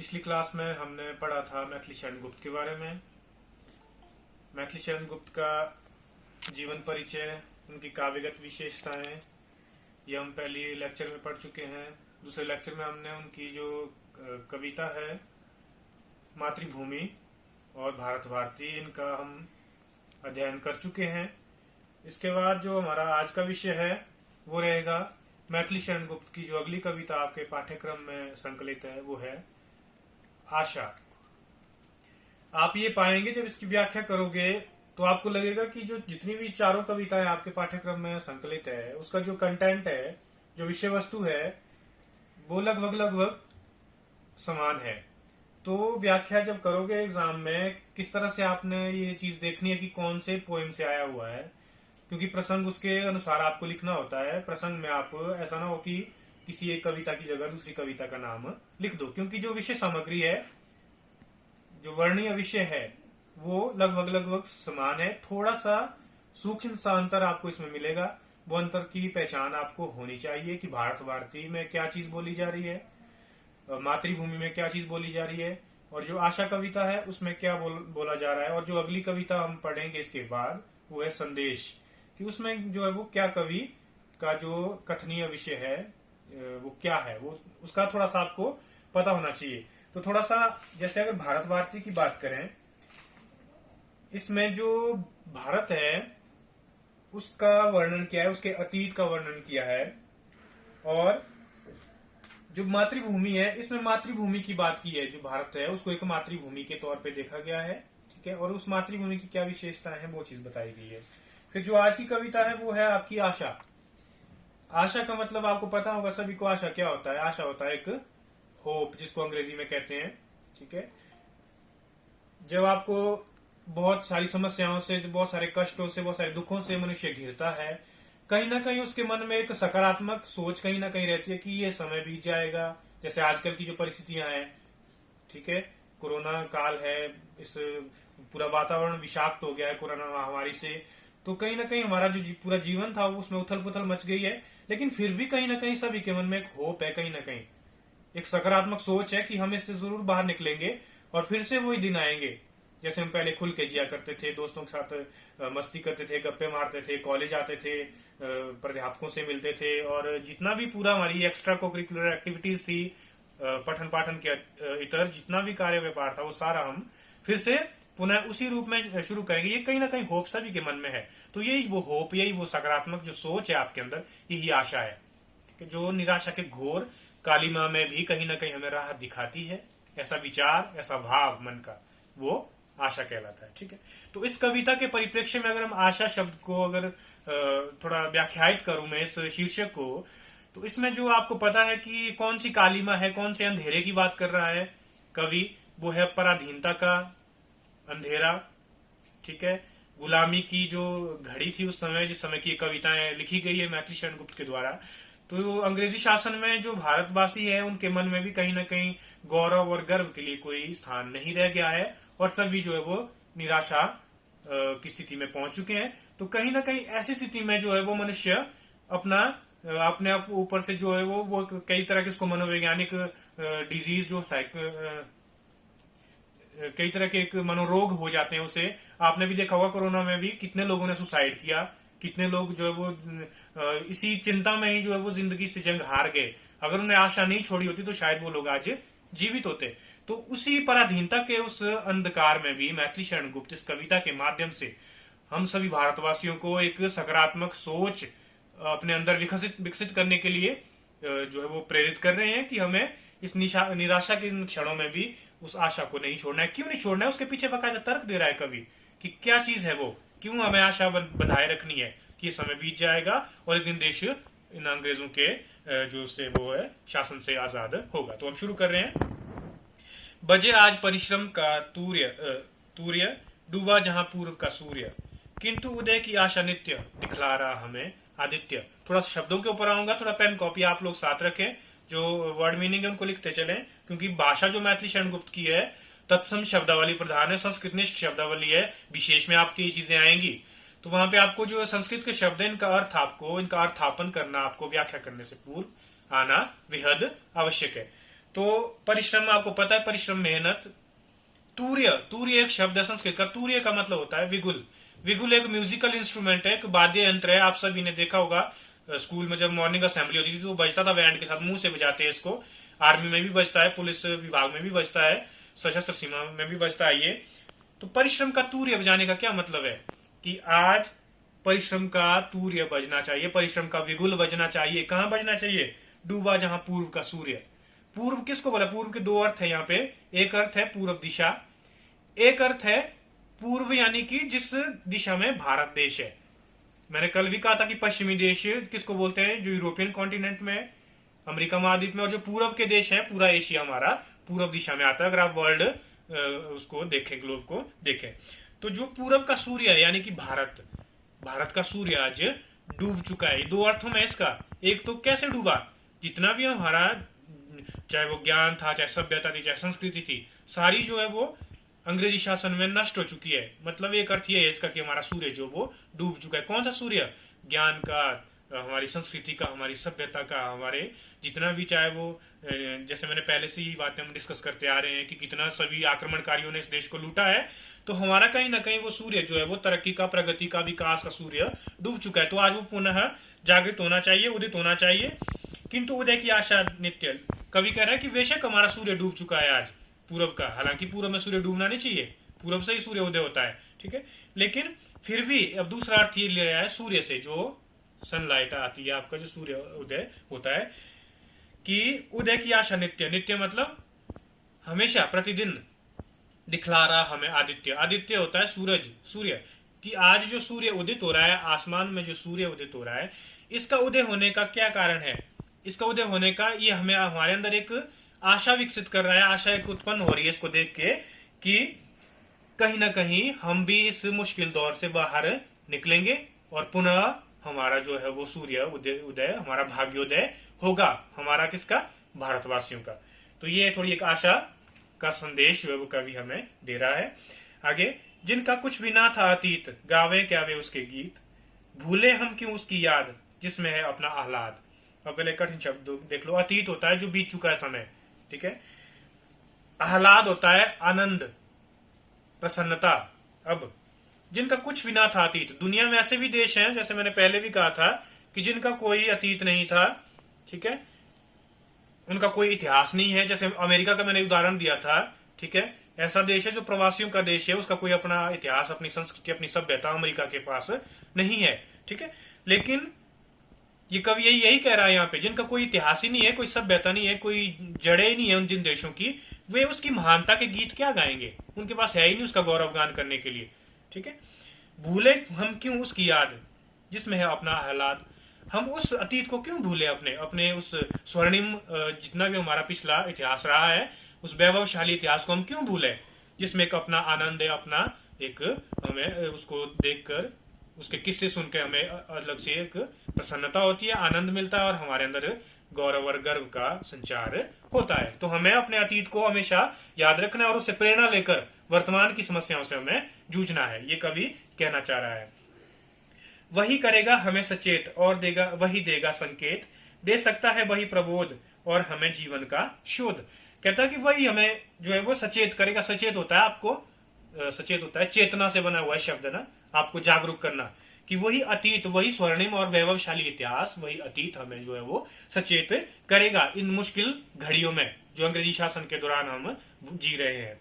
पिछली क्लास में हमने पढ़ा था मैथिली शरण गुप्त के बारे में। मैथिली शरण गुप्त का जीवन परिचय, उनकी काव्यगत विशेषताएं, ये हम पहले लेक्चर में पढ़ चुके हैं। दूसरे लेक्चर में हमने उनकी जो कविता है मातृभूमि और भारत भारती, इनका हम अध्ययन कर चुके हैं। इसके बाद जो हमारा आज का विषय है वो रहेगा मैथिली शरण गुप्त की जो अगली कविता आपके पाठ्यक्रम में संकलित है, वो है आशा। आप ये पाएंगे जब इसकी व्याख्या करोगे तो आपको लगेगा कि जो जितनी भी चारों कविताएं आपके पाठ्यक्रम में संकलित है, उसका जो कंटेंट है, जो विषय वस्तु है, वो लगभग लगभग समान है। तो व्याख्या जब करोगे एग्जाम में, किस तरह से आपने ये चीज देखनी है कि कौन से पोएम से आया हुआ है, क्योंकि प्रसंग उसके अनुसार आपको लिखना होता है। प्रसंग में आप ऐसा ना हो कि किसी एक कविता की जगह दूसरी कविता का नाम लिख दो, क्योंकि जो विषय सामग्री है, जो वर्णीय विषय है, वो लगभग लगभग समान है। थोड़ा सा सूक्ष्म सा अंतर आपको इसमें मिलेगा। वो अंतर की पहचान आपको होनी चाहिए कि भारत भारती में क्या चीज बोली जा रही है, मातृभूमि में क्या चीज बोली जा रही है, और जो आशा कविता है उसमें क्या बोला जा रहा है। और जो अगली कविता हम पढ़ेंगे इसके बाद वो है संदेश, कि उसमें जो है वो क्या कवि का जो कथनीय विषय है वो क्या है, वो उसका थोड़ा सा आपको पता होना चाहिए। तो थोड़ा सा जैसे अगर भारत भारती की बात करें, इसमें जो भारत है उसका वर्णन किया है, उसके अतीत का वर्णन किया है। और जो मातृभूमि है, इसमें मातृभूमि की बात की है। जो भारत है उसको एक मातृभूमि के तौर पे देखा गया है, ठीक है। और उस मातृभूमि की क्या विशेषताएं हैं वो चीज बताई गई है। फिर जो आज की कविता है वो है आपकी आशा। आशा का मतलब आपको पता होगा सभी को। आशा क्या होता है? आशा होता है एक होप, जिसको अंग्रेजी में कहते हैं, ठीक है। जब आपको बहुत सारी समस्याओं से, बहुत सारे कष्टों से, बहुत सारे दुखों से मनुष्य घिरता है, कहीं ना कहीं उसके मन में एक सकारात्मक सोच कहीं ना कहीं रहती है कि ये समय बीत जाएगा। जैसे आजकल की जो परिस्थितियां हैं, ठीक है, कोरोना काल है, इस पूरा वातावरण विषाक्त हो गया है कोरोना महामारी से। तो कहीं ना कहीं हमारा जो पूरा जीवन था उसमें उथल पुथल मच गई है, लेकिन फिर भी कहीं ना कहीं सभी के मन में एक होप है, कहीं ना कहीं एक सकारात्मक सोच है कि हम इससे जरूर बाहर निकलेंगे और फिर से वही दिन आएंगे जैसे हम पहले खुल के जिया करते थे, दोस्तों के साथ मस्ती करते थे, गप्पे मारते थे, कॉलेज आते थे, प्राध्यापकों से मिलते थे, और जितना भी पूरा हमारी एक्स्ट्रा कोकरिकुलर एक्टिविटीज थी, पठन पाठन के इतर जितना भी कार्य व्यापार था, वो सारा हम फिर से पुनः उसी रूप में शुरू करेंगे। ये कहीं ना कहीं होप सभी के मन में है। तो यही वो होप, यही वो सकारात्मक जो सोच है आपके अंदर, यही आशा है, जो निराशा के घोर कालिमा में भी कहीं ना कहीं हमें राहत दिखाती है। ऐसा विचार, ऐसा भाव मन का, वो आशा कहलाता है, ठीक है। तो इस कविता के परिप्रेक्ष्य में अगर हम आशा शब्द को अगर थोड़ा व्याख्यायित करूं मैं इस शीर्षक को, तो इसमें जो आपको पता है कि कौन सी कालिमा है, कौन से अंधेरे की बात कर रहा है कवि, वो है पराधीनता का अंधेरा, ठीक है। गुलामी की जो घड़ी थी उस समय, जिस समय की कविताएं लिखी गई है मैथिली शरण गुप्त के द्वारा, तो अंग्रेजी शासन में जो भारतवासी है उनके मन में भी कहीं ना कहीं गौरव और गर्व के लिए कोई स्थान नहीं रह गया है, और सभी जो है वो निराशा की स्थिति में पहुंच चुके हैं। तो कहीं ना कहीं ऐसी स्थिति में जो है वो मनुष्य अपना अपने आप ऊपर से जो है वो कई तरह के उसको मनोवैज्ञानिक डिजीज, जो कई तरह के एक मनोरोग हो जाते हैं उसे। आपने भी देखा होगा कोरोना में भी कितने लोगों ने सुसाइड किया, कितने लोग जो है वो इसी चिंता में ही जो है वो जिंदगी से जंग हार गए। अगर उन्हें आशा नहीं छोड़ी होती तो शायद वो लोग आज जीवित होते। तो उसी पराधीनता के उस अंधकार में भी मैथिली शरण गुप्त इस कविता के माध्यम से हम सभी भारतवासियों को एक सकारात्मक सोच अपने अंदर विकसित करने के लिए जो है वो प्रेरित कर रहे हैं कि हमें इस निराशा के क्षणों में भी उस आशा को नहीं छोड़ना है। क्यों नहीं छोड़ना है, उसके पीछे बाकायदा तर्क दे रहा है कवि कि क्या चीज है वो, क्यों हमें आशा बधाए रखनी है कि ये समय बीत जाएगा और एक दिन देश इन अंग्रेजों के जो से वो है शासन से आजाद होगा। तो हम शुरू कर रहे हैं। बजे आज परिश्रम का तूर्य डूबा जहां पूर्व का सूर्य, किंतु उदय की आशा नित्य दिखला रहा हमें आदित्य। थोड़ा शब्दों के ऊपर आऊंगा, थोड़ा पेन कॉपी आप लोग साथ रखें, जो वर्ड मीनिंग है उनको लिखते चलें, क्योंकि भाषा जो मैथिली शरण गुप्त की है तत्सम शब्दावली प्रधान है, संस्कृतनिष्ठ शब्दावली है, विशेष में आपकी ये चीजें आएंगी। तो वहां पे आपको जो संस्कृत के शब्द है इनका अर्थ आपको, इनका अर्थापन करना आपको व्याख्या करने से पूर्व आना बेहद आवश्यक है। तो परिश्रम आपको पता है, परिश्रम मेहनत। तूर्य, तूर्य एक शब्द है संस्कृत का। तूर्य का मतलब होता है विगुल। विगुल एक म्यूजिकल इंस्ट्रूमेंट है, एक वाद्य यंत्र है। आप सभी ने देखा होगा स्कूल में जब मॉर्निंग असेंबली होती थी तो बजता था बैंड के साथ, मुंह से बजाते हैं इसको। आर्मी में भी बजता है, पुलिस विभाग में भी बजता है, सशस्त्र सीमा में भी बजता है ये। तो परिश्रम का तूर्य बजाने का क्या मतलब है कि आज परिश्रम का तूर्य बजना चाहिए, परिश्रम का विगुल बजना चाहिए। कहां बजना चाहिए? डूबा जहां पूर्व का सूर्य। पूर्व किसको बोला? पूर्व के दो अर्थ है यहाँ पे। एक अर्थ है पूर्व दिशा, एक अर्थ है पूर्व यानी कि जिस दिशा में भारत देश है। मैंने कल भी कहा था कि पश्चिमी देश किसको बोलते हैं? जो यूरोपियन कॉन्टिनेंट में, अमेरिका महाद्वीप में, और जो पूर्व के देश है, पूरा एशिया हमारा पूर्व दिशा में आता है। अगर आप वर्ल्ड उसको देखें, ग्लोब को देखें, तो जो पूरब का सूर्य है यानी कि भारत, भारत का सूर्य आज डूब चुका है। दो अर्थों में इसका। एक तो कैसे डूबा? जितना भी हमारा, चाहे वो ज्ञान था, चाहे सभ्यता थी, चाहे संस्कृति थी, सारी जो है वो अंग्रेजी शासन में नष्ट हो चुकी है। मतलब एक अर्थ ये है इसका कि हमारा सूर्य जो वो डूब चुका है। कौन सा सूर्य? ज्ञान का, हमारी संस्कृति का, हमारी सभ्यता का, हमारे जितना भी, चाहे वो जैसे मैंने पहले से ही बातें हम डिस्कस करते आ रहे हैं कि कितना सभी आक्रमणकारियों ने इस देश को लूटा है। तो हमारा कहीं ना कहीं वो सूर्य जो है वो तरक्की का, प्रगति का, विकास का सूर्य डूब चुका है। तो आज वो पुनः जागृत होना चाहिए, उदित होना चाहिए। किंतु उदय की आशा नित्य। कवि कह रहा है कि बेशक हमारा सूर्य डूब चुका है आज पूरब का, हालांकि पूरब में सूर्य डूबना नहीं चाहिए, पूरब से ही सूर्य उदय होता है, ठीक है। लेकिन फिर भी अब दूसरा अर्थ ये ले रहा है सूर्य से, जो सनलाइट आती है आपका, जो सूर्य उदय होता है, कि उदय की आशा नित्य। नित्य मतलब हमेशा, प्रतिदिन दिखला रहा हमें आदित्य। आदित्य होता है सूरज, सूर्य। कि आज जो सूर्य उदित हो रहा है, आसमान में जो सूर्य उदित हो रहा है, इसका उदय होने का क्या कारण है? इसका उदय होने का ये हमें, हमारे अंदर एक आशा विकसित कर रहा है। आशा एक उत्पन्न हो रही है इसको देख के कि कहीं ना कहीं हम भी इस मुश्किल दौर से बाहर निकलेंगे और पुनः हमारा जो है वो सूर्य उदय, उदय हमारा भाग्योदय होगा। हमारा किसका? भारतवासियों का। तो ये थोड़ी एक आशा का संदेश जो है वो कवि हमें दे रहा है। आगे, जिनका कुछ भी ना था अतीत, गावे क्या वे उसके गीत, भूले हम क्यों उसकी याद, जिसमें है अपना आह्लाद। अब पहले कठिन शब्द देख लो। अतीत होता है जो बीत चुका है समय, ठीक है। आह्लाद होता है आनंद, प्रसन्नता। अब जिनका कुछ भी ना था अतीत, दुनिया में ऐसे भी देश हैं, जैसे मैंने पहले भी कहा था, कि जिनका कोई अतीत नहीं था, ठीक है, उनका कोई इतिहास नहीं है। जैसे अमेरिका का मैंने उदाहरण दिया था, ठीक है। ऐसा देश है जो प्रवासियों का देश है, उसका कोई अपना इतिहास, अपनी संस्कृति, अपनी सभ्यता अमेरिका के पास नहीं है, ठीक है। लेकिन ये कवि यही कह रहा है यहाँ पे, जिनका कोई इतिहास ही नहीं है, कोई सभ्यता नहीं है, कोई जड़े ही नहीं है उन जिन देशों की, वे उसकी महानता के गीत क्या गाएंगे? उनके पास है ही नहीं उसका गौरव गान करने के लिए, ठीक है। भूले हम क्यों उसकी याद, जिसमें है अपना आह्लाद। हम उस अतीत को क्यों भूले? अपने अपने उस स्वर्णिम जितना भी हमारा पिछला इतिहास रहा है, उस वैभवशाली इतिहास को हम क्यों भूले, जिसमें एक अपना आनंद है, अपना एक, हमें उसको देखकर, उसके किस्से सुन के हमें अलग से एक प्रसन्नता होती है, आनंद मिलता है, और हमारे अंदर गौरव और गर्व का संचार होता है। तो हमें अपने अतीत को हमेशा याद रखना है और उससे प्रेरणा लेकर वर्तमान की समस्याओं से हमें जूझना है, ये कवि कहना चाह रहा है। वही करेगा हमें सचेत और देगा, वही देगा संकेत, दे सकता है वही प्रबोध और हमें जीवन का शोध। कहता है कि वही हमें जो है वो सचेत करेगा। सचेत होता है आपको, सचेत होता है चेतना से बना हुआ है शब्द ना, आपको जागरूक करना, कि वही अतीत, वही स्वर्णिम और वैभवशाली इतिहास, वही अतीत हमें जो है वो सचेत करेगा इन मुश्किल घड़ियों में जो अंग्रेजी शासन के दौरान हम जी रहे हैं।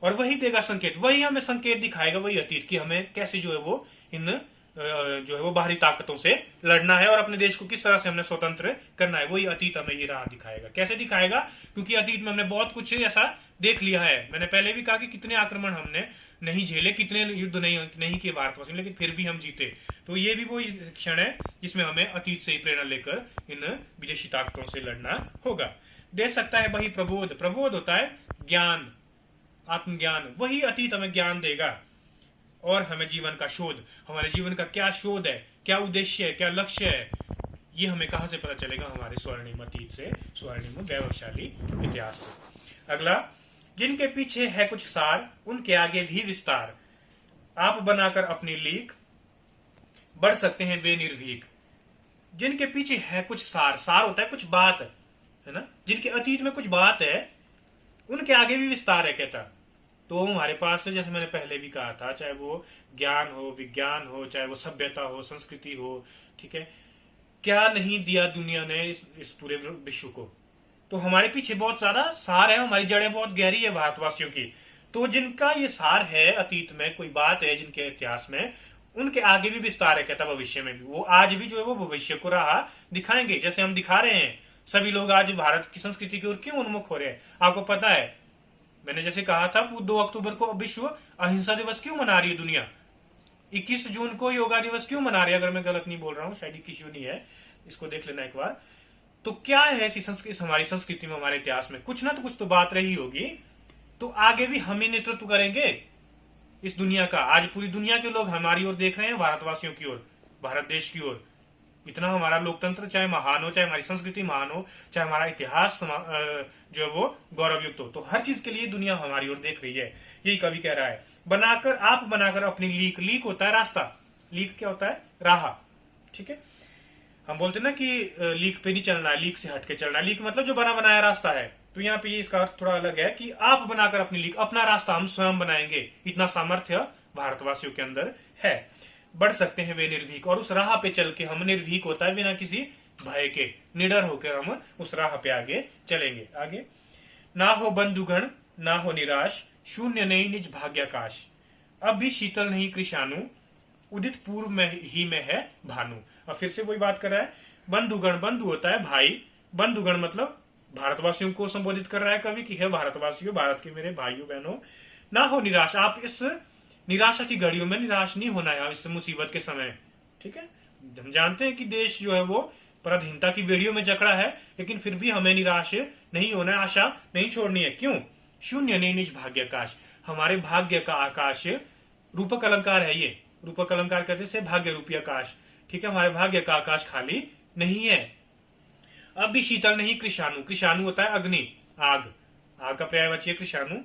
और वही देगा संकेत, वही हमें संकेत दिखाएगा, वही अतीत की हमें कैसे जो है वो इन जो है वो बाहरी ताकतों से लड़ना है और अपने देश को किस तरह से हमने स्वतंत्र करना है, वही अतीत हमें ये राह दिखाएगा। कैसे दिखाएगा? क्योंकि अतीत में हमने बहुत कुछ ऐसा देख लिया है। मैंने पहले भी कहा कि कितने आक्रमण हमने नहीं झेले, कितने युद्ध नहीं किए भारतवासियों, लेकिन फिर भी हम जीते। तो ये भी वो क्षण है जिसमें हमें अतीत से ही प्रेरणा लेकर इन विदेशी ताकतों से लड़ना होगा। दे सकता है वही प्रबोध, प्रबोध होता है ज्ञान, आत्मज्ञान, वही अतीत हमें ज्ञान देगा और हमें जीवन का शोध, हमारे जीवन का क्या शोध है, क्या उद्देश्य है, क्या लक्ष्य है, ये हमें कहां से पता चलेगा? हमारे स्वर्णिम अतीत से, स्वर्णिम वैभवशाली इतिहास से। अगला, जिनके पीछे है कुछ सार, उनके आगे भी विस्तार, आप बनाकर अपनी लीक, बढ़ सकते हैं वे निर्भीक। जिनके पीछे है कुछ सार, सार होता है कुछ बात, है ना, जिनके अतीत में कुछ बात है, उनके आगे भी विस्तार है कहता। तो हमारे पास है, जैसे मैंने पहले भी कहा था, चाहे वो ज्ञान हो, विज्ञान हो, चाहे वो सभ्यता हो, संस्कृति हो, ठीक है, क्या नहीं दिया दुनिया ने इस पूरे विश्व को। तो हमारे पीछे बहुत ज्यादा सार है, हमारी जड़ें बहुत गहरी है भारतवासियों की। तो जिनका ये सार है, अतीत में कोई बात है जिनके इतिहास में, उनके आगे भी विस्तार है कहता, भविष्य में भी वो आज भी जो है वो भविष्य को राह दिखाएंगे, जैसे हम दिखा रहे हैं। सभी लोग आज भारत की संस्कृति की ओर क्यों उन्मुख हो रहे हैं, आपको पता है। मैंने जैसे कहा था, 2 अक्टूबर को विश्व अहिंसा दिवस क्यों मना रही है दुनिया, 21 जून को योगा दिवस क्यों मना रही है, अगर मैं गलत नहीं बोल रहा हूँ, शायद 21 जून ही है, इसको देख लेना एक बार। तो क्या है ऐसी संस्कृति हमारी संस्कृति में, हमारे इतिहास में कुछ ना तो कुछ तो बात रही होगी। तो आगे भी हम ही नेतृत्व करेंगे इस दुनिया का। आज पूरी दुनिया के लोग हमारी ओर देख रहे हैं, भारतवासियों की ओर, भारत देश की ओर। इतना हमारा लोकतंत्र चाहे महान हो, चाहे हमारी संस्कृति महान हो, चाहे हमारा इतिहास जो है वो गौरवयुक्त हो, तो हर चीज के लिए दुनिया हमारी ओर देख रही है। यही कवि कह रहा है, बनाकर आप बनाकर अपनी लीक, लीक होता है रास्ता, लीक क्या होता है, राह, ठीक है। हम बोलते ना कि लीक पे नहीं चलना है, लीक से हटके चलना है। लीक मतलब जो बना बनाया रास्ता है। तो यहाँ पे इसका अर्थ थोड़ा अलग है कि आप बनाकर अपनी लीक, अपना रास्ता हम स्वयं बनाएंगे, इतना सामर्थ्य भारतवासियों के अंदर है। बढ़ सकते हैं वे निर्भीक, और उस राह पे चल के हम, निर्भीक होता है बिना किसी भय के, निडर होकर हम उस राह पे आगे चलेंगे। आगे, ना हो बंधुगण ना हो निराश, शून्य नहीं निज भाग्याकाश, अब भी शीतल नहीं कृषाणु, उदित पूर्व में ही में है भानु। अब फिर से वही बात कर रहा है, बंधुगण, बंधु होता है भाई, बंधुगण मतलब भारतवासियों को संबोधित कर रहा है कवि कि है भारतवासियों, भारत के मेरे भाइयों बहनों, ना हो निराश, आप इस निराशा की घड़ियों में निराश नहीं होना है इस मुसीबत के समय, ठीक है। हम जानते हैं कि देश जो है वो पराधीनता की बेड़ियों में जकड़ा है, लेकिन फिर भी हमें निराश नहीं होना है, आशा नहीं छोड़नी है। क्यों, शून्य नहीं निज भाग्याकाश, हमारे भाग्य का आकाश रूपक अलंकार है। ये रूपक अलंकार कहते से भाग्य रूपी आकाश, ठीक है, हमारे भाग्य का आकाश खाली नहीं है। अब भी शीतल नहीं कृषाणु, कृषाणु होता है अग्नि, आग, आग का पर्यायवाची है कृषाणु।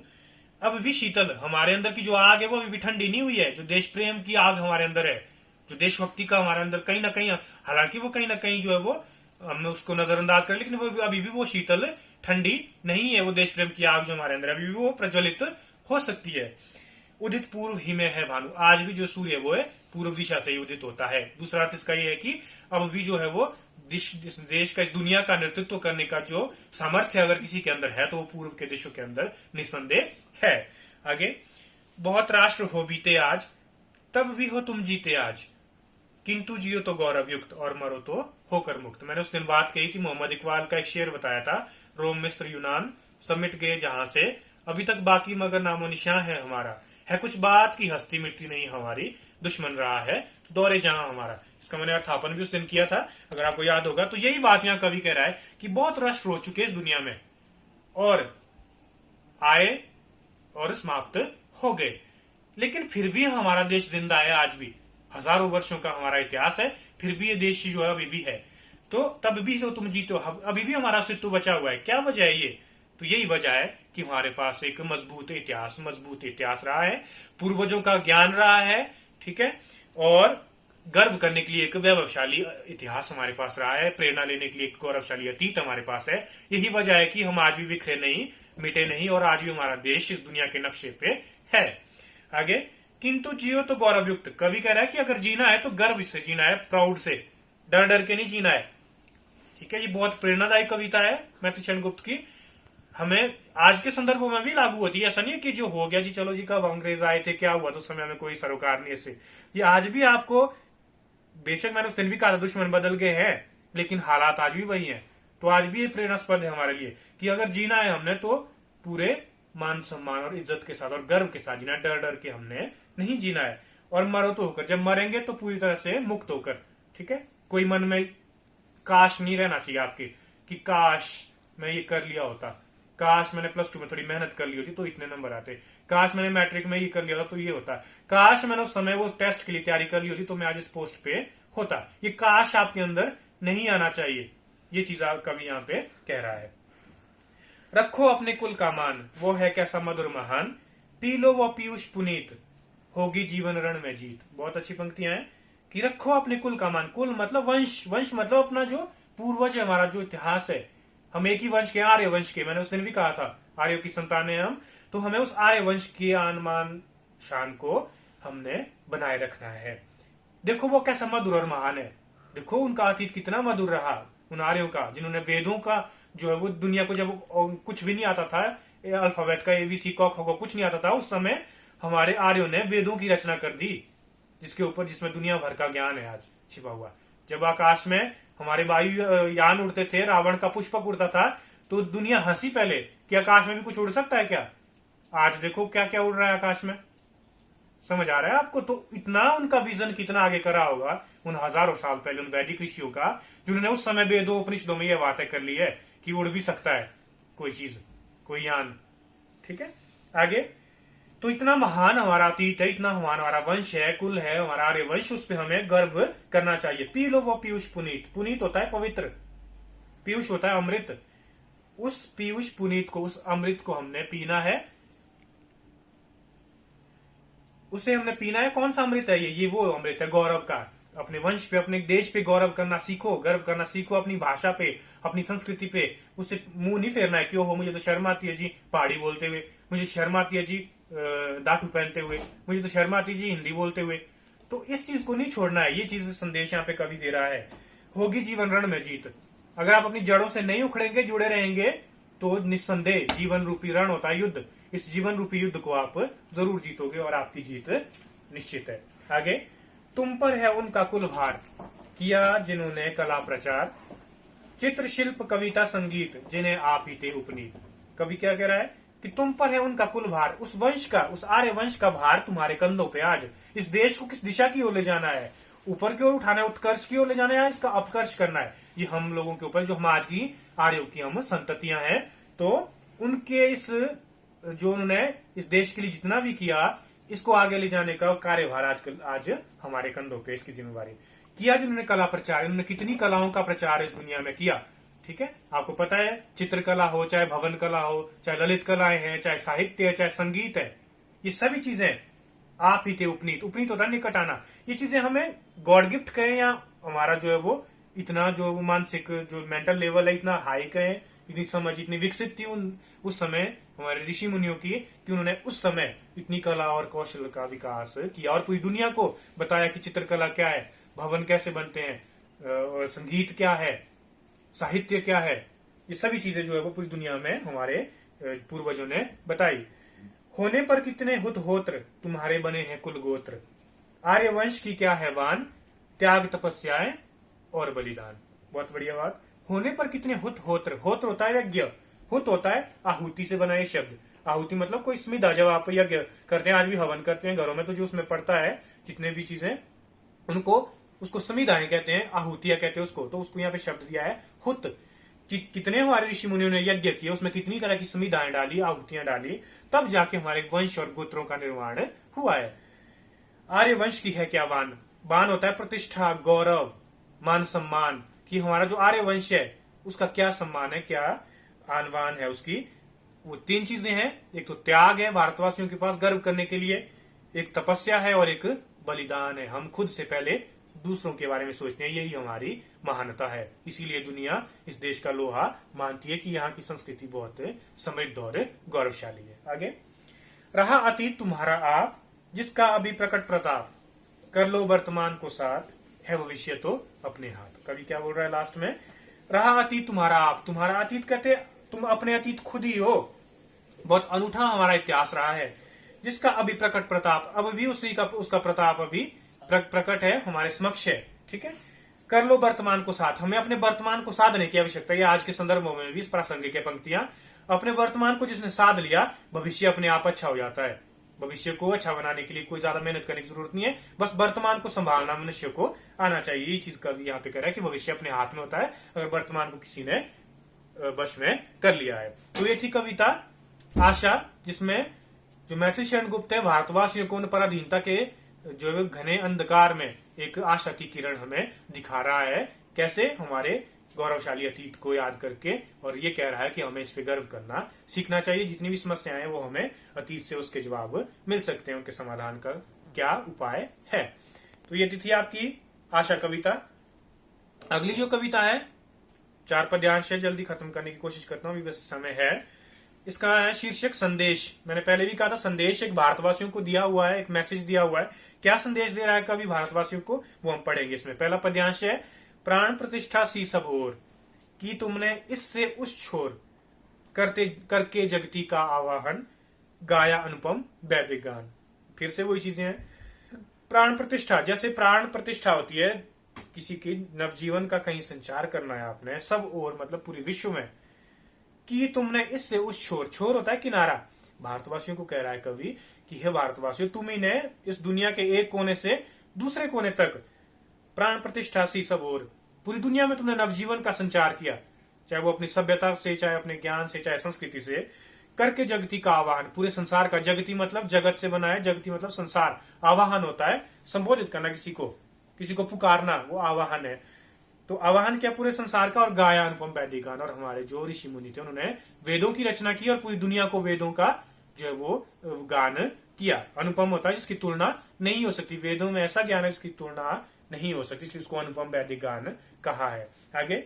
अब भी शीतल, हमारे अंदर की जो आग है वो अभी भी ठंडी नहीं हुई है। जो देश प्रेम की आग हमारे अंदर है, जो देशभक्ति का हमारे अंदर कहीं ना कहीं, हालांकि वो कहीं ना कहीं जो है वो हम उसको नजरअंदाज करें, लेकिन वो अभी भी वो शीतल ठंडी नहीं है। वो देश प्रेम की आग जो हमारे अंदर अभी भी वो प्रज्वलित हो सकती है। उदित पूर्व ही में है भानु, आज भी जो सूर्य वो है पूर्व दिशा से ही उदित होता है। दूसरा अर्थ इसका ये है कि अब भी जो है वो देश का, इस दुनिया का नेतृत्व करने का जो सामर्थ्य अगर किसी के अंदर है तो वो पूर्व के देशों के अंदर निस्संदेह है। आगे, बहुत राष्ट्र हो बीते आज, तब भी हो तुम जीते आज, किंतु जियो तो गौरव युक्त और मरो तो होकर मुक्त। मैंने उस दिन बात कही थी, मोहम्मद इकबाल का एक शेर बताया था, रोम मिस्र यूनान समिट गए जहां से, अभी तक बाकी मगर नामो निशान है हमारा, है कुछ बात की हस्ती मिट्टी नहीं हमारी, दुश्मन रहा है दौरे जहां हमारा। इसका मैंने अर्थापन भी उस दिन किया था, अगर आपको याद होगा। तो यही बात यहाँ कवि कह रहा है कि बहुत राष्ट्र हो चुके इस दुनिया में, और आए और समाप्त हो गए, लेकिन फिर भी हमारा देश जिंदा है। आज भी हजारों वर्षों का हमारा इतिहास है, फिर भी ये देश जो है अभी भी है। तो तब भी तो तुम जीते हो, अभी भी हमारा अस्तित्व बचा हुआ है। क्या वजह है ये, तो यही वजह है कि हमारे पास एक मजबूत इतिहास रहा है, पूर्वजों का ज्ञान रहा है, ठीक है, और गर्व करने के लिए एक वैभवशाली इतिहास हमारे पास रहा है, प्रेरणा लेने के लिए एक गौरवशाली अतीत हमारे पास है। यही वजह है कि हम आज भी बिखरे नहीं, मिटे नहीं, और आज भी हमारा देश इस दुनिया के नक्शे पे है। आगे, किंतु जियो तो गौरवयुक्त, कवि कह रहा है कि अगर जीना है तो गर्व से जीना है, प्राउड से, डर डर के नहीं जीना है, ठीक है। ये बहुत प्रेरणादायी कविता है मैथिलीशरण गुप्त की, हमें आज के संदर्भों में भी लागू होती है। ऐसा नहीं है कि जो हो गया जी, चलो जी, कब अंग्रेज आए थे, क्या हुआ, तो समय में कोई सरोकार नहीं ऐसे। ये आज भी आपको, बेशक मैंने उस दिन भी कहा था दुश्मन बदल गए हैं, लेकिन हालात आज भी वही हैं। तो आज भी ये प्रेरणास्पद है हमारे लिए कि अगर जीना है हमने तो पूरे मान सम्मान और इज्जत के साथ और गर्व के साथ जीना है, डर डर के हमने नहीं जीना है। और मरो तो होकर, जब मरेंगे तो पूरी तरह से मुक्त होकर, ठीक है। कोई मन में काश नहीं रहना चाहिए आपके कि काश मैं ये कर लिया होता, काश मैंने +2 में थोड़ी मेहनत कर ली होती तो इतने नंबर आते, काश मैंने मैट्रिक में ये कर लिया होता तो ये होता, काश मैंने उस समय वो टेस्ट के लिए तैयारी कर ली होती तो मैं आज इस पोस्ट पे होता। ये काश आपके अंदर नहीं आना चाहिए। ये चीज कवि यहाँ पे कह रहा है। रखो अपने कुल का मान, वो है कैसा मधुर महान, पी लो वो पीयूष पुनीत, होगी जीवन रण में जीत। बहुत अच्छी पंक्तियां हैं कि रखो अपने कुल का मान, कुल मतलब वंश, वंश मतलब अपना जो पूर्वज है, हमारा जो इतिहास है, हम एक ही वंश के, आर्य वंश के, मैंने उस दिन भी कहा था आर्यों की संतान है हम, तो हमें उस आर्य वंश की आन मान शान को हमने बनाए रखना है। देखो वो कैसा मधुर और महान है, देखो उनका अतीत कितना मधुर रहा, उन आर्यों का, जिन्होंने वेदों का जो है वो दुनिया को, जब कुछ भी नहीं आता था, अल्फाबेट का एबीसी क ख कुछ नहीं आता था, उस समय हमारे आर्यों ने वेदों की रचना कर दी, जिसके ऊपर, जिसमें दुनिया भर का ज्ञान है आज छिपा हुआ। जब आकाश में हमारे वायु यान उड़ते थे, रावण का पुष्पक उड़ता था, तो दुनिया हंसी पहले कि आकाश में भी कुछ उड़ सकता है क्या। आज देखो क्या क्या उड़ रहा है आकाश में, समझ आ रहा है आपको। तो इतना उनका विजन कितना आगे करा होगा उन हजारों साल पहले उन वैदिक ऋषियों का, जिन्होंने उस समय वेदों उपनिषदों में यह बातें कर ली है कि उड़ भी सकता है कोई चीज, कोई यान। ठीक है, आगे। तो इतना महान हमारा अतीत है, इतना महान हमारा वंश है, कुल है हमारा आर्य वंश, उस पर हमें गर्व करना चाहिए। पी लो वो पीयूष पुनीत, पुनीत होता है पवित्र, पीयूष होता है अमृत, उस पीयूष पुनीत को, उस अमृत को हमने पीना है, उसे हमने पीना है। कौन सा अमृत है ये वो अमृत है गौरव का। अपने वंश पे, अपने देश पे गौरव करना सीखो, गर्व करना सीखो, अपनी भाषा पे, अपनी संस्कृति पे। उससे मुंह नहीं फेरना है कि ओहो मुझे तो शर्म आती है जी पहाड़ी बोलते हुए, मुझे शर्म आती है जी डाटू पहनते हुए, मुझे तो शर्म आती है जी हिंदी बोलते हुए। तो इस चीज को नहीं छोड़ना है। ये चीज संदेश यहाँ पे कवि दे रहा है। होगी जीवन रण में जीत, अगर आप अपनी जड़ों से नहीं उखड़ेंगे, जुड़े रहेंगे, तो निस्संदेह जीवन रूपी रण होता है युद्ध, इस जीवन रूपी युद्ध को आप जरूर जीतोगे और आपकी जीत निश्चित है। आगे। तुम पर है उनका कुल भार, किया जिन्होंने कला प्रचार, चित्र शिल्प कविता संगीत, जिन्हें आप ही थे उपनीत। कवि क्या कह रहा है कि तुम पर है उनका कुल भार, उस वंश का, उस आर्य वंश का भार तुम्हारे कंधों पे आज। इस देश को किस दिशा की ओर ले जाना है, ऊपर की ओर उठाना है, उत्कर्ष की ओर ले जाना है, इसका अपकर्ष करना है। ये हम लोगों के ऊपर, जो हम आज की आर्यों की हम संततियां हैं, तो उनके इस, जो उन्होंने इस देश के लिए जितना भी किया, इसको आगे ले जाने का कार्यभार आज हमारे कंधों पे, इसकी जिम्मेवारी। किया जिन्होंने कला प्रचार, उन्होंने कितनी कलाओं का प्रचार इस दुनिया में किया। ठीक है, आपको पता है, चित्रकला हो, चाहे भवन कला हो, चाहे ललित कलाएं हैं, चाहे साहित्य है, चाहे संगीत है, ये सभी चीजें आप ही थे उपनीत। उपनीत होता है निकट आना। ये चीजें हमें गॉड गिफ्ट कहें, या हमारा जो है वो इतना जो मानसिक, जो मेंटल लेवल है, इतना हाई कहें, इतनी समझ इतनी विकसित थी उस समय हमारे ऋषि मुनियों की, कि उन्होंने उस समय इतनी कला और कौशल का विकास किया और पूरी दुनिया को बताया कि चित्रकला क्या है, भवन कैसे बनते हैं, संगीत क्या है, साहित्य क्या है। ये सभी चीजें जो है वो पूरी दुनिया में हमारे पूर्वजों ने बताई। होने पर कितने हुत होत्र, तुम्हारे बने हैं कुल गोत्र, आर्य वंश की क्या है वान, त्याग तपस्याएं और बलिदान। बहुत बढ़िया बात। होने पर कितने हुत होत्र, होत्र होता है यज्ञ, हुत होता है आहुति से बना ये शब्द। आहुति मतलब कोई स्मिता, जब आप यज्ञ करते हैं, आज भी हवन करते हैं घरों में, तो जो उसमें पड़ता है जितने भी चीजें, उनको, उसको समिधाएं कहते हैं, आहुतियां कहते हैं उसको। तो उसको यहाँ पे शब्द दिया है हुत। कितने हमारे ऋषि मुनियों ने यज्ञ किए, उसमें कितनी तरह की समिधाएं डाली, आहुतियां डाली, तब जाके हमारे वंश और गोत्रों का निर्माण हुआ है। आर्य वंश की है क्या वान, बान होता है प्रतिष्ठा, गौरव, मान सम्मान, कि हमारा जो आर्य वंश है उसका क्या सम्मान है, क्या आनवान है उसकी। वो तीन चीजें हैं, एक तो त्याग है भारतवासियों के पास गर्व करने के लिए, एक तपस्या है, और एक बलिदान है। हम खुद से पहले दूसरों के बारे में सोचते हैं, यही हमारी महानता है। इसीलिए दुनिया इस देश का लोहा मानती है कि यहाँ की संस्कृति बहुत समृद्ध और गौरवशाली है। आगे। रहा अतीत तुम्हारा आप, जिसका अभी प्रकट प्रताप, कर लो वर्तमान को साथ, है भविष्य तो अपने हाथ। कवि क्या बोल रहा है लास्ट में, रहा अतीत तुम्हारा आप, तुम्हारा अतीत कहते तुम अपने अतीत खुद ही हो। बहुत अनूठा हमारा इतिहास रहा है। जिसका अभी प्रकट प्रताप, अब भी उसी का, उसका प्रताप अभी प्रकट है, हमारे समक्ष है। ठीक है, कर लो वर्तमान को साथ, हमें अपने वर्तमान को साधने की आवश्यकता है। आज के संदर्भों में भी इस प्रासंगिक पंक्तियां, अपने वर्तमान को जिसने साध लिया, भविष्य अपने आप अच्छा हो जाता है। भविष्य को अच्छा बनाने के लिए कोई ज्यादा मेहनत करने की जरूरत नहीं है, बस वर्तमान को संभालना मनुष्य को आना चाहिए। ये चीज का भी यहाँ पे कह रहा है कि भविष्य अपने हाथ में होता है, अगर वर्तमान को किसी ने वश में कर लिया है। तो ये थी कविता आशा, जिसमें जो मैथिली शरण गुप्त है भारतवासियों को पराधीनता के जो घने अंधकार में एक आशा की किरण हमें दिखा रहा है, कैसे हमारे गौरवशाली अतीत को याद करके, और ये कह रहा है कि हमें इस पे गर्व करना सीखना चाहिए। जितनी भी समस्याएं हैं वो हमें अतीत से उसके जवाब मिल सकते हैं, उनके समाधान का क्या उपाय है। तो ये थी आपकी आशा कविता। अगली जो कविता है 4 पद्यांश है, जल्दी खत्म करने की कोशिश करता हूँ, अभी बस समय है। इसका है शीर्षक संदेश। मैंने पहले भी कहा था संदेश एक भारतवासियों को दिया हुआ है, एक मैसेज दिया हुआ है। क्या संदेश दे रहा है कवि भारतवासियों को, वो हम पढ़ेंगे इसमें। पहला पद्यांश है, प्राण प्रतिष्ठा सी सब ओर, कि तुमने इससे उस छोर, करते करके जगती का आवाहन, गाया अनुपम वैदिक गान। फिर से वही चीजें हैं। प्राण प्रतिष्ठा, जैसे प्राण प्रतिष्ठा होती है किसी की नवजीवन का, कहीं संचार करना है आपने, सब और मतलब पूरे विश्व में, कि तुमने इससे उस छोर, छोर होता है किनारा, भारतवासियों को कह रहा है कवि कि हे भारतवासियों, तुम ही ने इस दुनिया के एक कोने से दूसरे कोने तक प्राण प्रतिष्ठा सी सब और, पूरी दुनिया में तुमने नवजीवन का संचार किया, चाहे वो अपनी सभ्यता से, चाहे अपने ज्ञान से, चाहे संस्कृति से, करके जगती का आवाहन, पूरे संसार का, जगती मतलब जगत से बना है, जगती मतलब संसार, आवाहन होता है संबोधित करना किसी को पुकारना, वो आवाहन है। तो आवाहन किया पूरे संसार का, और गाया अनुपम वैदिक गान, और हमारे जो ऋषि मुनि थे उन्होंने वेदों की रचना की और पूरी दुनिया को वेदों का जो है वो गान किया। अनुपम होता है जिसकी तुलना नहीं हो सकती, वेदों में ऐसा ज्ञान है जिसकी तुलना नहीं हो सकती, इसलिए उसको अनुपम वैदिक गान कहा है। आगे,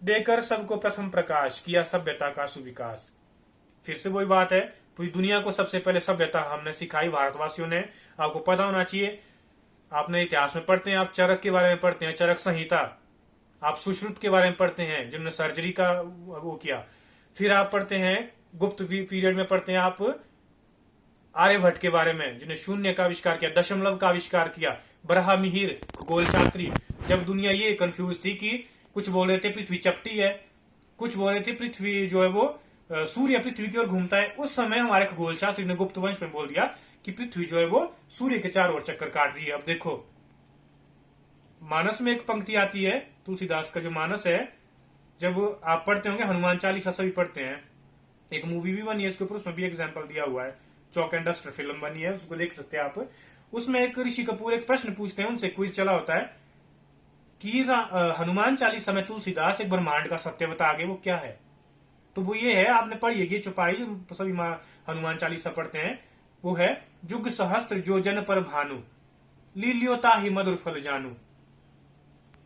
देकर सबको प्रथम प्रकाश, किया सभ्यता का सुविकास। फिर से वही बात है, पूरी दुनिया को सबसे पहले सभ्यता हमने सिखाई भारतवासियों ने। आपको पता होना चाहिए, आपने इतिहास में पढ़ते हैं, आप चरक के बारे में पढ़ते हैं, चरक संहिता, आप सुश्रुत के बारे में पढ़ते हैं जिन्होंने सर्जरी का वो किया। फिर आप पढ़ते हैं गुप्त पीरियड में पढ़ते हैं आप आर्यभट्ट के बारे में, जिन्हें शून्य का आविष्कार किया, दशमलव का आविष्कार किया। बरहा मिहिर खगोल शास्त्री, जब दुनिया ये कंफ्यूज थी कि कुछ बोल रहे थे पृथ्वी चपटी है, कुछ बोल रहे थे पृथ्वी जो है वो सूर्य पृथ्वी की ओर घूमता है, उस समय हमारे खगोल शास्त्री ने गुप्त वंश में बोल दिया कि पृथ्वी जो है वो सूर्य के चारों ओर चक्कर काट रही है। अब देखो, मानस में एक पंक्ति आती है, तुलसीदास का जो मानस है, जब आप पढ़ते होंगे हनुमान चालीसा सभी पढ़ते हैं, एक मूवी भी बनी है इसके ऊपर, उसमें भी एग्जाम्पल दिया हुआ है, चौक एंड डस्टर फिल्म बनी है, उसको देख सकते हैं आप। उसमें एक ऋषि कपूर एक प्रश्न पूछते हैं, उनसे क्विज चला होता है कि हनुमान चालीसा में तुलसीदास एक ब्रह्मांड का सत्य बता आगे, वो क्या है? तो वो ये है, आपने पढ़ी है ये चौपाई, सभी हनुमान चालीसा पढ़ते हैं, वो है, जुग सहस्त्र जो जन पर भानु, लील्योता ही मधुर फल जानू।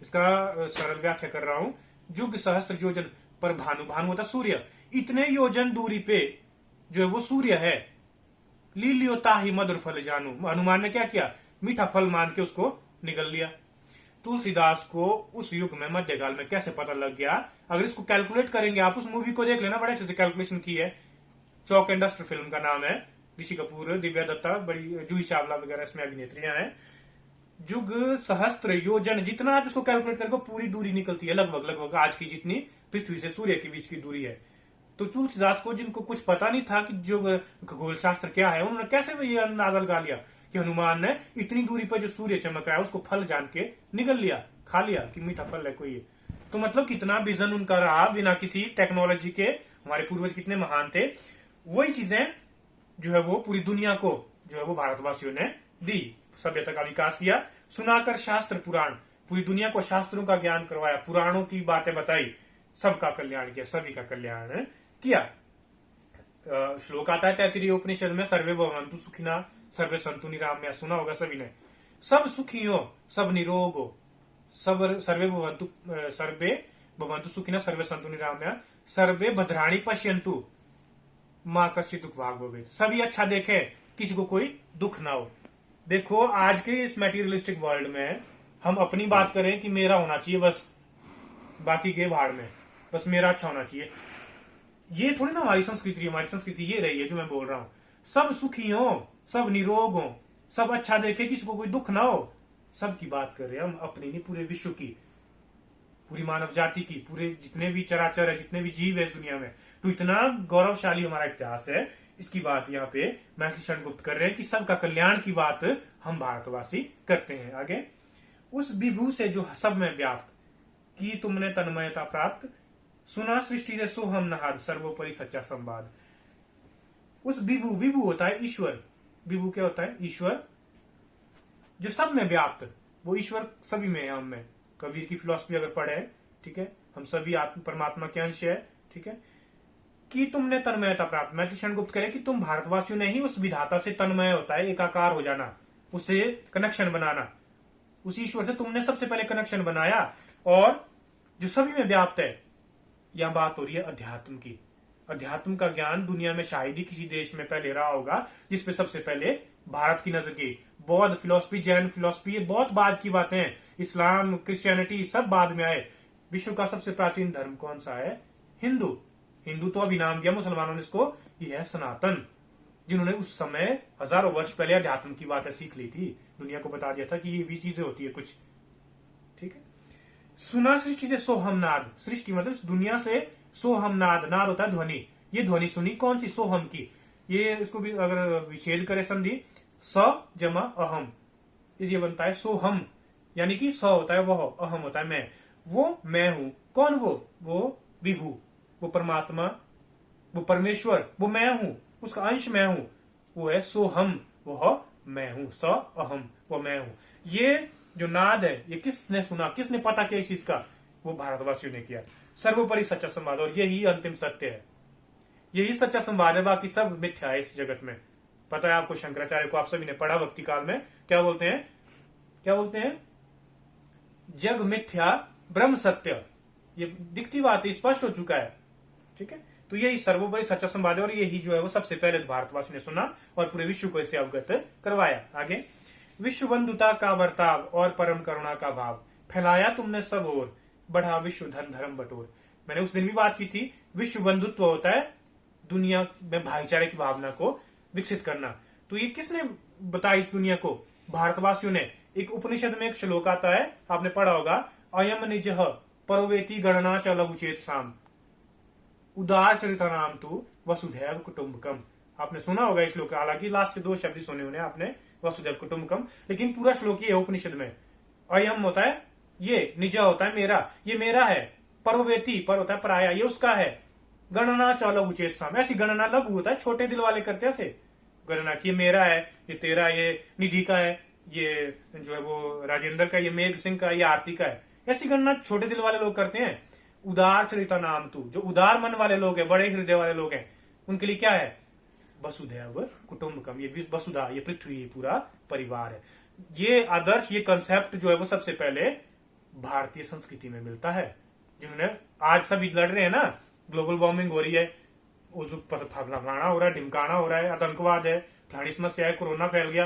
इसका सरल व्याख्या कर रहा हूं, जुग सहस्त्र योजन पर भानु, भानु होता सूर्य, इतने योजन दूरी पे जो है वो सूर्य है, लील्योता ही मधुर फल जानू, हनुमान ने क्या किया, मीठा फल मान के उसको निगल लिया। तुलसीदास को उस युग में मध्यकाल में कैसे पता लग गया? अगर इसको कैलकुलेट करेंगे, आप उस मूवी को देख लेना, बड़े अच्छे से कैलकुलेशन की है, चौक एंड डस्टर फिल्म का नाम है, ऋषि कपूर, दिव्या दत्ता, बड़ी जूही चावला वगैरह इसमें अभिनेत्रियां हैं। जुग सहस्त्र योजन, जितना आप इसको कैलकुलेट करोगे पूरी दूरी निकलती है, लगभग लगभग आज की जितनी पृथ्वी से सूर्य के बीच की दूरी है। तो तुलसीदास को, जिनको कुछ पता नहीं था कि जो खगोल शास्त्र क्या है, उन्होंने कैसे ये अंदाजा लगा लिया कि हनुमान ने इतनी दूरी पर जो सूर्य चमक रहा है उसको फल जान के निगल लिया, खा लिया कि मीठा फल है कोई। तो मतलब कितना विजन उनका रहा, बिना किसी टेक्नोलॉजी के। हमारे पूर्वज कितने महान थे। वही चीजें जो है वो पूरी दुनिया को जो है वो भारतवासियों ने दी, सभ्यता का विकास किया। सुनाकर शास्त्र पुराण, पूरी दुनिया को शास्त्रों का ज्ञान करवाया, पुराणों की बातें बताई, सबका कल्याण किया, सभी का कल्याण किया। श्लोक आता है तैत्तिरीय उपनिषद में, सर्वे भवन्तु सुखिना सर्वे सन्तु निरामया, सुना होगा सभी ने। सब सुखी हो, सब निरोग हो, सब सर्वे भवन्तु सुखिना सर्वे सन्तु निरामया, सर्वे भद्राणि पश्यन्तु मां कश्चित् दुख भाग भवेत्, सभी अच्छा देखे, किसी को कोई दुख ना हो। देखो आज के इस मटेरियलिस्टिक वर्ल्ड में हम अपनी बात करें कि मेरा होना चाहिए बस, बाकी के भाड़ में, बस मेरा अच्छा होना चाहिए, ये थोड़ी ना हमारी संस्कृति। हमारी संस्कृति ये रही है जो मैं बोल रहा हूं, सब सुखी हो, सब निरोग हो, सब अच्छा देखे, किसी को कोई दुख ना हो, सबकी बात कर रहे हैं हम, अपनी नहीं, पूरे विश्व की, पूरी मानव जाति की, पूरे जितने भी चराचर है, जितने भी जीव है इस दुनिया में। तो इतना गौरवशाली हमारा इतिहास है, इसकी बात यहाँ पे महर्षि शरणगुप्त कर रहे हैं कि सबका कल्याण की बात हम भारतवासी करते हैं। आगे, उस विभू से जो सब में व्याप्त, की तुमने तन्मयता प्राप्त, सुना सृष्टि से सोहम नहाद, सर्वोपरि सच्चा संवाद। उस विभू, विभू होता है ईश्वर, विभू क्या होता है? ईश्वर, जो सब में व्याप्त, वो ईश्वर सभी में है, हम में। कबीर की फिलॉसफी अगर पढ़े, ठीक है, हम सभी आत्म परमात्मा के अंश है, ठीक है। कि तुमने तन्मयता प्राप्त, महर्षि शरणगुप्त करें कि तुम भारतवासियों ने ही उस विधाता से, तन्मय होता है एकाकार हो जाना, उससे कनेक्शन बनाना, उस ईश्वर से तुमने सबसे पहले कनेक्शन बनाया, और जो सभी में व्याप्त है, यहाँ बात हो रही है अध्यात्म की। अध्यात्म का ज्ञान दुनिया में शायद ही किसी देश में पहले रहा होगा जिसपे सबसे पहले भारत की नजर गई। बौद्ध फिलोसफी, जैन फिलोसफी, ये बहुत बाद की बातें हैं। इस्लाम, क्रिश्चियनिटी सब बाद में आए। विश्व का सबसे प्राचीन धर्म कौन सा है? हिंदू। हिंदू तो अभी नाम दिया मुसलमानों ने इसको, ये है सनातन, जिन्होंने उस समय हजारों वर्ष पहले अध्यात्म की बातें सीख ली थी, दुनिया को बता दिया था कि ये भी चीजें होती है कुछ। ठीक है। सुना सृष्टि से सोहम नाद, सृष्टि मतलब दुनिया से सोहम नाद, नाद होता है ध्वनि, ये ध्वनि सुनी कौन सी? सोहम की। ये इसको भी अगर विच्छेद करे संधि, स जमा अहम, ये बनता है सोहम, यानी कि स होता है वह, अहम होता है मैं, वो मैं हूं। कौन वो विभु, वो परमात्मा, वो परमेश्वर, वो मैं हूं, उसका अंश मैं हूं, वो है सोहम, वह मैं हूं। स अहम, वो मैं हूं। ये जो नाद है ये किसने सुना, किसने पता किया इस चीज का? वो भारतवासियों ने किया। सर्वोपरि सच्चा संवाद, और यही अंतिम सत्य है, यही सच्चा संवाद है, बाकी सब मिथ्या है इस जगत में। पता है आपको, शंकराचार्य को आप सभी ने पढ़ा भक्ति काल में, क्या बोलते हैं? क्या बोलते हैं? जग मिथ्या ब्रह्म सत्य, ये दिखती बात है, स्पष्ट हो चुका है। ठीक है। तो यही सर्वोपरि सच्चा संवाद है, और यही जो है वो सबसे पहले भारतवासियों ने सुना और पूरे विश्व को इसे अवगत करवाया। आगे, विश्व बंधुता का बर्ताव और परम करुणा का भाव फैलाया तुमने सब ओर, बढ़ा विश्व धन धर्म बटोर। मैंने उस दिन भी बात की थी, विश्व बंधुत्व होता है दुनिया में भाईचारे की भावना को विकसित करना। तो ये किसने बताया इस दुनिया को? भारतवासियों ने। एक उपनिषद में एक श्लोक आता है, आपने पढ़ा होगा, अयम निज परोवेती गणना च लघुचेत साम, उदार चरिता नाम तू वसुधैव कुटुंबकम। आपने सुना होगा इस श्लोक, हालांकि लास्ट के 2 शब्द सुने होंगे आपने, वसुधैव कुटुंबकम, लेकिन पूरा श्लोक ये है उपनिषद में। अयम होता है ये, निज होता है मेरा, ये मेरा है। परोवेती, पर होता है पराया, ये उसका है। गणना च लघुचेत साम, ऐसी गणना लघु होता है, छोटे दिल वाले करते हैं ऐसे गणना की, ये मेरा है, ये तेरा, ये निधि का है, ये जो है वो राजेंद्र का, ये मेघ सिंह का, ये आरती का है। ऐसी गणना छोटे दिल वाले लोग करते हैं। उदार चरिता नाम तू, जो उदार मन वाले लोग हैं, बड़े हृदय वाले लोग हैं, उनके लिए क्या है? वसुधैव कुटुंबकम, ये वसुधा, ये पृथ्वी, ये पूरा परिवार है। ये आदर्श, ये कंसेप्ट जो है वो सबसे पहले भारतीय संस्कृति में मिलता है, जिन्होंने आज सभी लड़ रहे हैं ना, ग्लोबल वार्मिंग हो रही है, फलाना हो रहा है, ढिमकाना हो रहा है, आतंकवाद है, फलानी समस्या है, कोरोना फैल गया।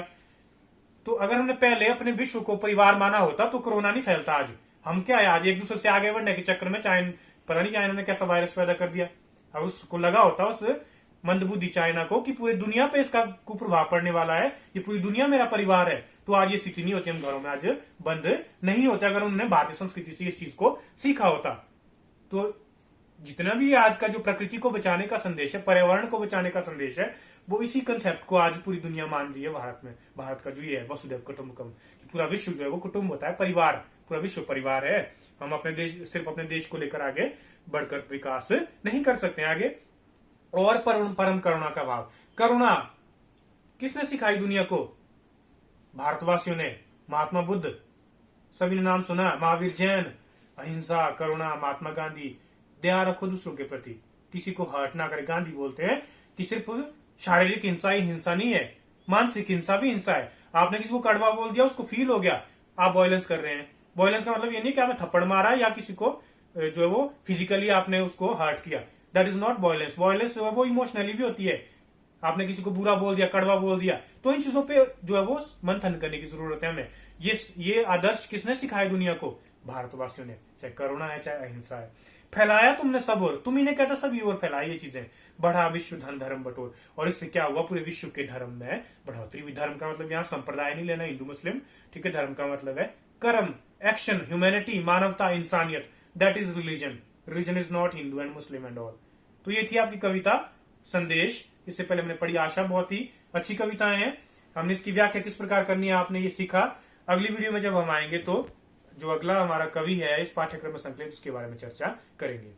तो अगर हमने पहले अपने विश्व को परिवार माना होता तो कोरोना नहीं फैलता आज। हम क्या है, आज एक दूसरे से आगे बढ़ने के चक्कर में पता नहीं चाइना ने कैसा वायरस पैदा कर दिया। अब उसको लगा होता उस मंदबुद्धि चाइना को कि पूरी दुनिया पे इसका कुप्रभाव पड़ने वाला है, ये पूरी दुनिया मेरा परिवार है, तो आज ये स्थिति नहीं होती, हम घरों में आज बंद नहीं होते। अगर उन्होंने भारतीय संस्कृति से इस चीज को सीखा होता तो जितना भी आज का जो प्रकृति को बचाने का संदेश है, पर्यावरण को बचाने का संदेश है, वो इसी कंसेप्ट को आज पूरी दुनिया मान रही है भारत में। भारत का जो ये है वसुधैव कुटुंबकम, पूरा विश्व जो है वो कुटुंब होता है, परिवार, पूरा विश्व परिवार है। हम अपने देश, सिर्फ अपने देश को लेकर आगे बढ़कर विकास नहीं कर सकते आगे। और परम करुणा का भाव, करुणा किसने सिखाई दुनिया को? भारतवासियों ने। महात्मा बुद्ध, सभी ने नाम सुना, महावीर जैन, अहिंसा, करुणा, महात्मा गांधी, दया रखो दूसरों के प्रति, किसी को हर्ट ना करे। गांधी बोलते हैं कि सिर्फ शारीरिक हिंसा ही हिंसा नहीं है, मानसिक हिंसा भी हिंसा है। आपने किसी को कड़वा बोल दिया, उसको फील हो गया, आप वायलेंस कर रहे हैं। वायलेंस का मतलब ये नहीं कि आपने थप्पड़ मारा या किसी को जो है वो फिजिकली आपने उसको हर्ट किया, that is not violence. Violence जो है वो इमोशनली भी होती है। आपने किसी को बुरा बोल दिया, कड़वा बोल दिया, तो इन चीजों पे जो है वो मंथन करने की जरूरत है हमें। ये आदर्श किसने सिखाया दुनिया को? भारतवासियों ने। चाहे करुणा है, चाहे अहिंसा है। फैलाया तुमने सब ओर, तुम ही ने कहता सभी ओर फैलाई ये चीजें। बढ़ा विश्व धन धर्म बटोर, और इससे क्या हुआ? पूरे विश्व के धर्म में बढ़ोतरी। धर्म का मतलब यहाँ संप्रदाय नहीं लेना, हिंदू मुस्लिम, ठीक है। धर्म का मतलब है कर्म, एक्शन, ह्यूमैनिटी, मानवता, इंसानियत, that is religion. Religion is not Hindu and Muslim and all. तो ये थी आपकी कविता संदेश। इससे पहले हमने पढ़ी, आशा बहुत ही अच्छी कविताएं हैं। हमने इसकी व्याख्या किस प्रकार करनी है आपने ये सीखा। अगली वीडियो में जब हम आएंगे तो जो अगला हमारा कवि है इस पाठ्यक्रम में संकलित, उसके बारे में चर्चा करेंगे।